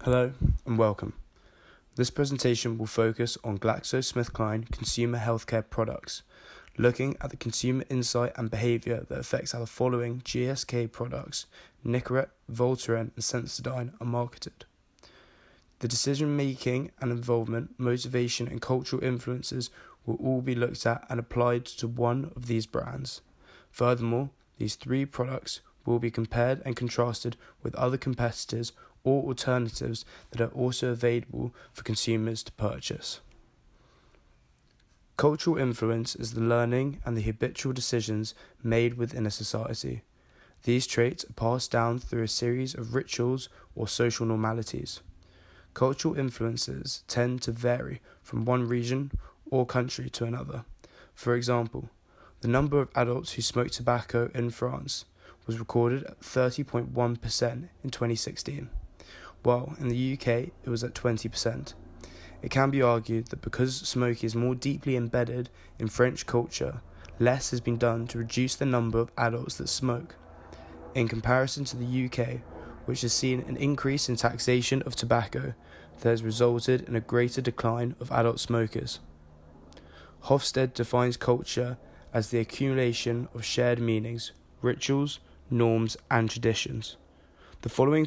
Hello and welcome. This presentation will focus on GlaxoSmithKline consumer healthcare products, looking at the consumer insight and behaviour that affects how the following GSK products, Nicorette, Voltaren and Sensodyne, are marketed. The decision-making and involvement, motivation and cultural influences will all be looked at and applied to one of these brands. Furthermore, these three products will be compared and contrasted with other competitors or alternatives that are also available for consumers to purchase. Cultural influence is the learning and the habitual decisions made within a society. These traits are passed down through a series of rituals or social normalities. Cultural influences tend to vary from one region or country to another. For example, the number of adults who smoke tobacco in France was recorded at 30.1% in 2016, while in the UK it was at 20%. It can be argued that because smoking is more deeply embedded in French culture, less has been done to reduce the number of adults that smoke. In comparison to the UK, which has seen an increase in taxation of tobacco that has resulted in a greater decline of adult smokers. Hofstede defines culture as the accumulation of shared meanings, rituals, norms and traditions. The following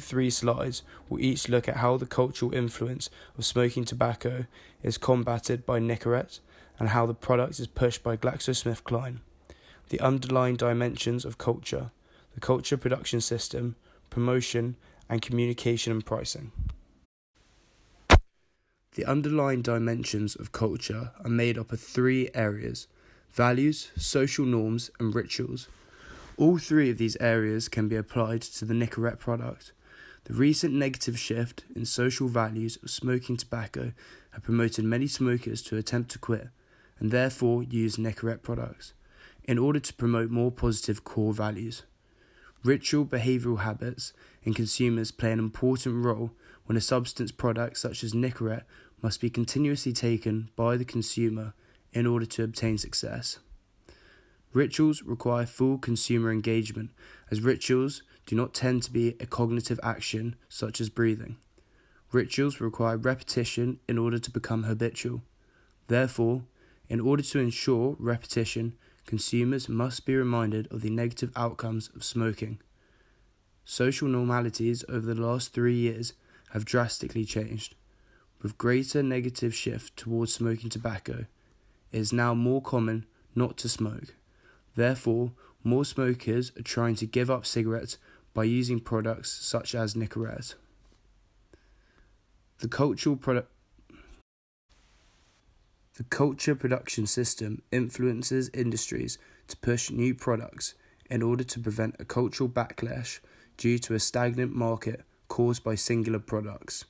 three slides will each look at how the cultural influence of smoking tobacco is combated by Nicorette and how the product is pushed by GlaxoSmithKline, the underlying dimensions of culture, the culture production system, promotion and communication and pricing. The underlying dimensions of culture are made up of three areas: values, social norms and rituals. All three of these areas can be applied to the Nicorette product. The recent negative shift in social values of smoking tobacco have promoted many smokers to attempt to quit and therefore use Nicorette products in order to promote more positive core values. Ritual behavioural habits in consumers play an important role when a substance product such as Nicorette must be continuously taken by the consumer in order to obtain success. Rituals require full consumer engagement, as rituals do not tend to be a cognitive action such as breathing. Rituals require repetition in order to become habitual. Therefore, in order to ensure repetition, consumers must be reminded of the negative outcomes of smoking. Social normalities over the last 3 years have drastically changed. With greater negative shift towards smoking tobacco, it is now more common not to smoke. Therefore, more smokers are trying to give up cigarettes by using products such as Nicorette. The culture production system influences industries to push new products in order to prevent a cultural backlash due to a stagnant market caused by singular products.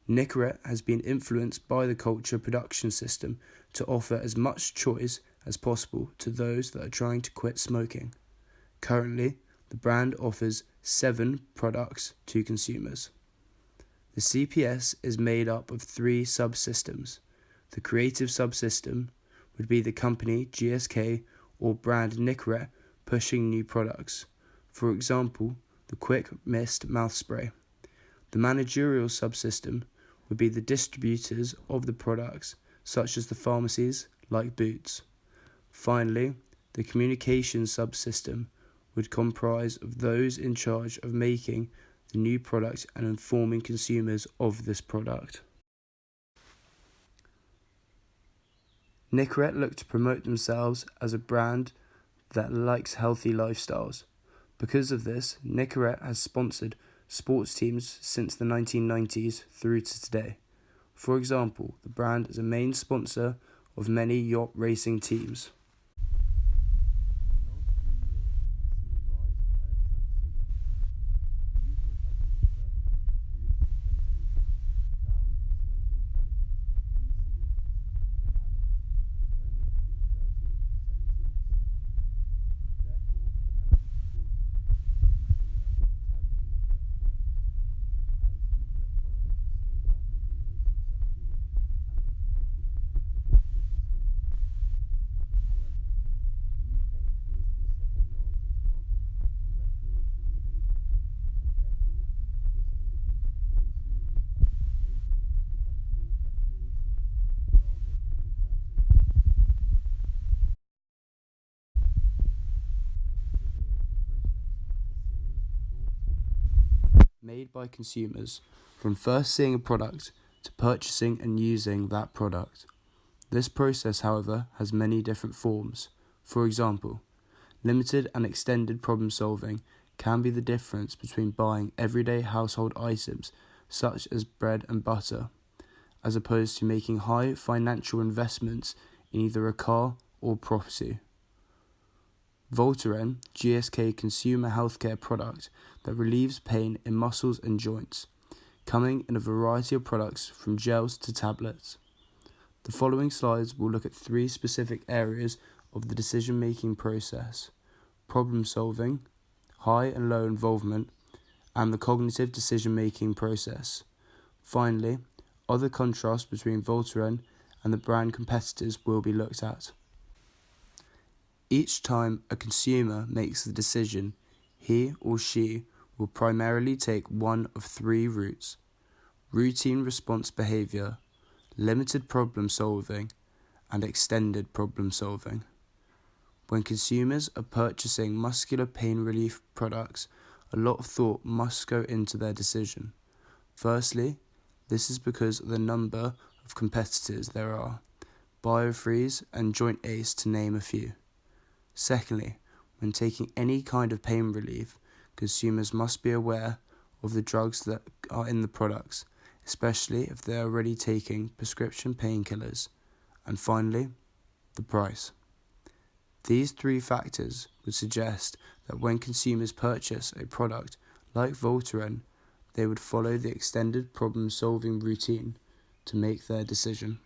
Nicorette has been influenced by the culture production system to offer as much choice as possible to those that are trying to quit smoking. Currently, the brand offers 7 products to consumers. The CPS is made up of 3 subsystems. The creative subsystem would be the company GSK or brand Nicorette pushing new products. For example, the Quick Mist mouth spray. The managerial subsystem would be the distributors of the products, such as the pharmacies like Boots. Finally, the communications subsystem would comprise of those in charge of making the new product and informing consumers of this product. Nicorette look to promote themselves as a brand that likes healthy lifestyles. Because of this, Nicorette has sponsored sports teams since the 1990s through to today. For example, the brand is a main sponsor of many yacht racing teams. made by consumers from first seeing a product to purchasing and using that product. This process, however, has many different forms. For example, limited and extended problem solving can be the difference between buying everyday household items such as bread and butter, as opposed to making high financial investments in either a car or property. Voltaren, GSK consumer healthcare product that relieves pain in muscles and joints, coming in a variety of products from gels to tablets. The following slides will look at 3 specific areas of the decision-making process: problem solving, high and low involvement, and the cognitive decision-making process. Finally, other contrasts between Voltaren and the brand competitors will be looked at. Each time a consumer makes the decision, he or she will primarily take one of 3 routes: routine response behavior, limited problem solving, and extended problem solving. When consumers are purchasing muscular pain relief products, a lot of thought must go into their decision. Firstly, this is because of the number of competitors there are, Biofreeze and Joint Ace to name a few. Secondly, when taking any kind of pain relief, consumers must be aware of the drugs that are in the products, especially if they are already taking prescription painkillers. And finally, the price. These 3 factors would suggest that when consumers purchase a product like Voltaren, they would follow the extended problem-solving routine to make their decision.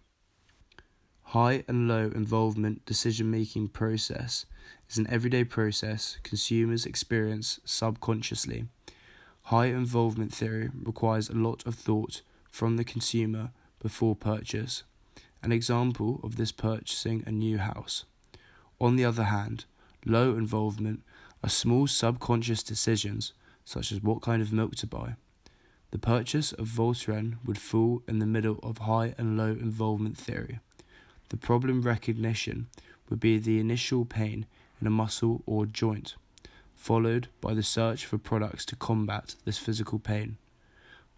High and low involvement decision-making process is an everyday process consumers experience subconsciously. High involvement theory requires a lot of thought from the consumer before purchase. An example of this: purchasing a new house. On the other hand, low involvement are small subconscious decisions, such as what kind of milk to buy. The purchase of Voltaren would fall in the middle of high and low involvement theory. The problem recognition would be the initial pain in a muscle or joint, followed by the search for products to combat this physical pain.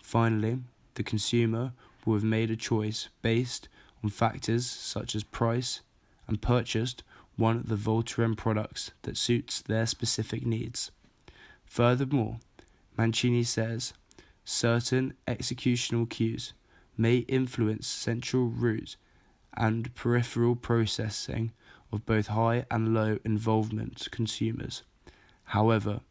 Finally, the consumer will have made a choice based on factors such as price and purchased one of the Voltaren products that suits their specific needs. Furthermore, Mancini says, certain executional cues may influence central route and peripheral processing of both high and low involvement consumers. However,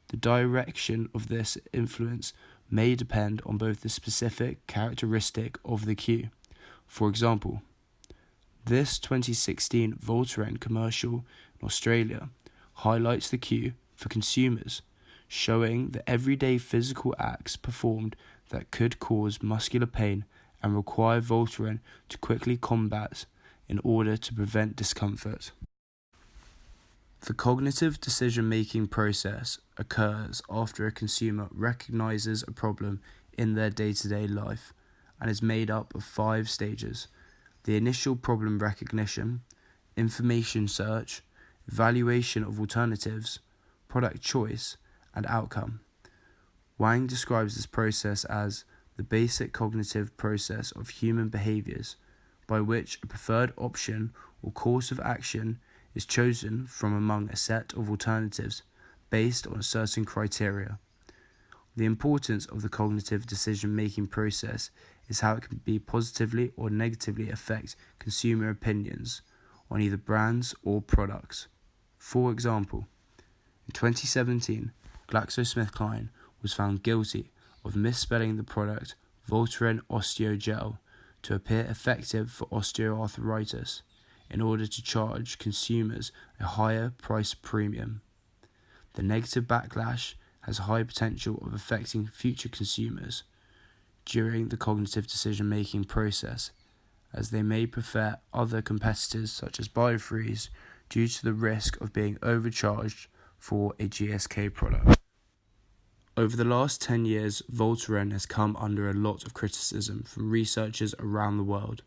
the direction of this influence may depend on both the specific characteristic of the cue. For example, this 2016 Voltaren commercial in Australia highlights the cue for consumers, showing the everyday physical acts performed that could cause muscular pain and require Voltaren to quickly combat in order to prevent discomfort. The cognitive decision-making process occurs after a consumer recognizes a problem in their day-to-day life and is made up of 5 stages: the initial problem recognition, information search, evaluation of alternatives, product choice, and outcome. Wang describes this process as the basic cognitive process of human behaviors, by which a preferred option or course of action is chosen from among a set of alternatives based on certain criteria. The importance of the cognitive decision-making process is how it can be positively or negatively affect consumer opinions on either brands or products. For example, in 2017, GlaxoSmithKline was found guilty of misspelling the product Voltaren Osteogel to appear effective for osteoarthritis in order to charge consumers a higher price premium. The negative backlash has high potential of affecting future consumers during the cognitive decision-making process, as they may prefer other competitors such as Biofreeze due to the risk of being overcharged for a GSK product. Over the last 10 years, Voltaren has come under a lot of criticism from researchers around the world.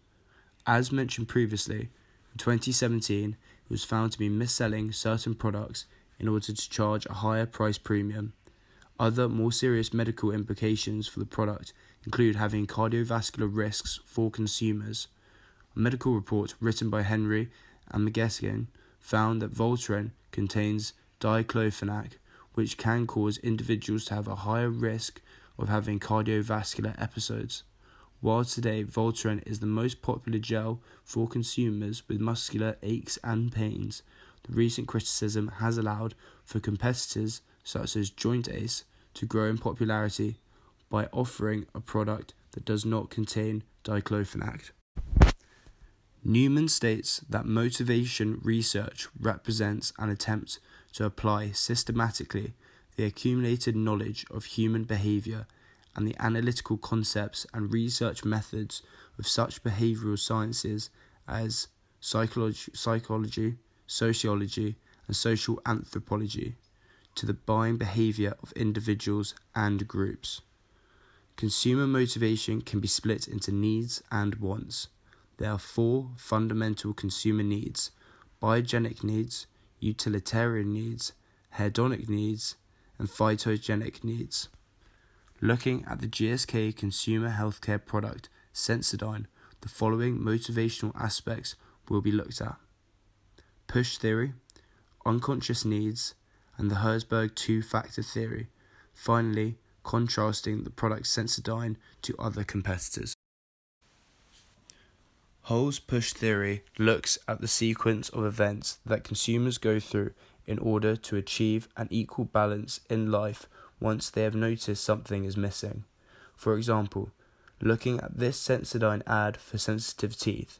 As mentioned previously, in 2017, it was found to be mis-selling certain products in order to charge a higher price premium. Other more serious medical implications for the product include having cardiovascular risks for consumers. A medical report written by Henry and McGuigan found that Voltaren contains diclofenac, which can cause individuals to have a higher risk of having cardiovascular episodes. While today Voltaren is the most popular gel for consumers with muscular aches and pains, the recent criticism has allowed for competitors such as Joint Ace to grow in popularity by offering a product that does not contain diclofenac. Newman states that motivation research represents an attempt to apply systematically the accumulated knowledge of human behavior and the analytical concepts and research methods of such behavioral sciences as psychology, sociology, and social anthropology to the buying behavior of individuals and groups. Consumer motivation can be split into needs and wants. There are 4 fundamental consumer needs: biogenic needs, utilitarian needs, hedonic needs, and phytogenic needs. Looking at the GSK consumer healthcare product Sensodyne, the following motivational aspects will be looked at: push theory, unconscious needs, and the Herzberg two-factor theory. Finally, contrasting the product Sensodyne to other competitors. Hull's push theory looks at the sequence of events that consumers go through in order to achieve an equal balance in life once they have noticed something is missing. For example, looking at this Sensodyne ad for sensitive teeth,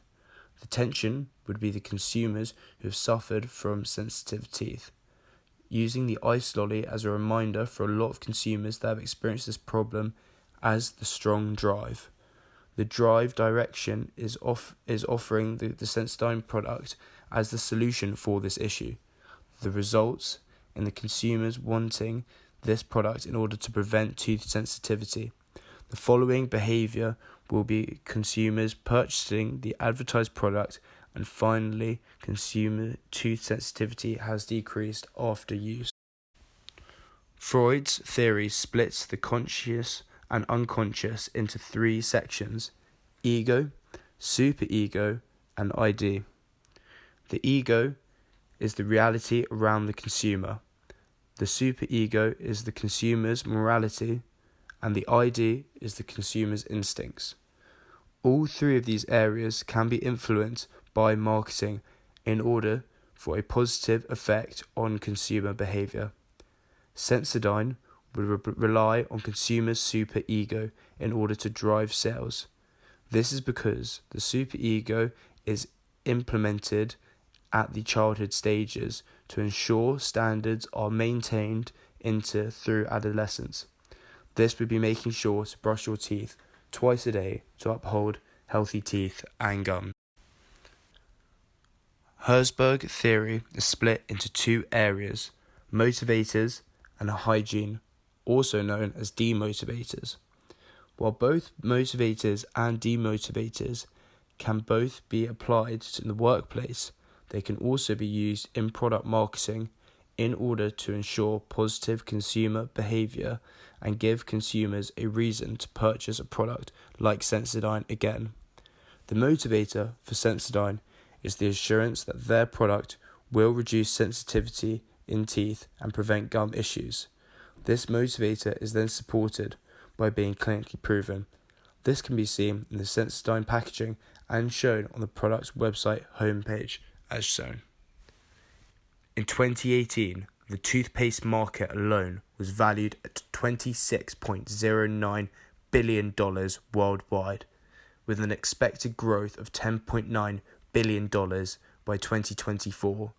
the tension would be the consumers who have suffered from sensitive teeth. Using the ice lolly as a reminder for a lot of consumers that have experienced this problem as the strong drive. The drive direction is offering the Sensodyne product as the solution for this issue. The results in the consumers wanting this product in order to prevent tooth sensitivity. The following behavior will be consumers purchasing the advertised product, and finally consumer tooth sensitivity has decreased after use. Freud's theory splits the conscious and unconscious into 3 sections: ego, superego, and ID. The ego is the reality around the consumer. The superego is the consumer's morality, and the ID is the consumer's instincts. All 3 of these areas can be influenced by marketing in order for a positive effect on consumer behavior. Sensodyne would rely on consumers' superego in order to drive sales. This is because the superego is implemented at the childhood stages to ensure standards are maintained through adolescence. This would be making sure to brush your teeth twice a day to uphold healthy teeth and gums. Herzberg theory is split into 2 areas: motivators and hygiene, also known as demotivators. While both motivators and demotivators can both be applied in the workplace, they can also be used in product marketing in order to ensure positive consumer behavior and give consumers a reason to purchase a product like Sensodyne again. The motivator for Sensodyne is the assurance that their product will reduce sensitivity in teeth and prevent gum issues. This motivator is then supported by being clinically proven. This can be seen in the Sensodyne packaging and shown on the product's website homepage as shown. In 2018, the toothpaste market alone was valued at $26.09 billion worldwide, with an expected growth of $10.9 billion by 2024.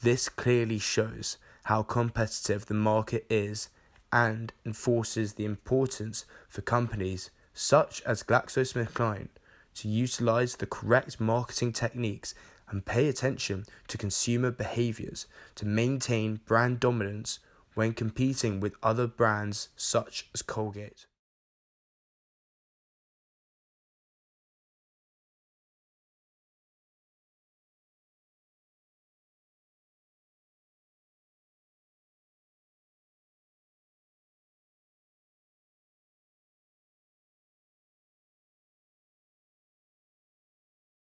This clearly shows how competitive the market is and enforces the importance for companies such as GlaxoSmithKline to utilize the correct marketing techniques and pay attention to consumer behaviors to maintain brand dominance when competing with other brands such as Colgate.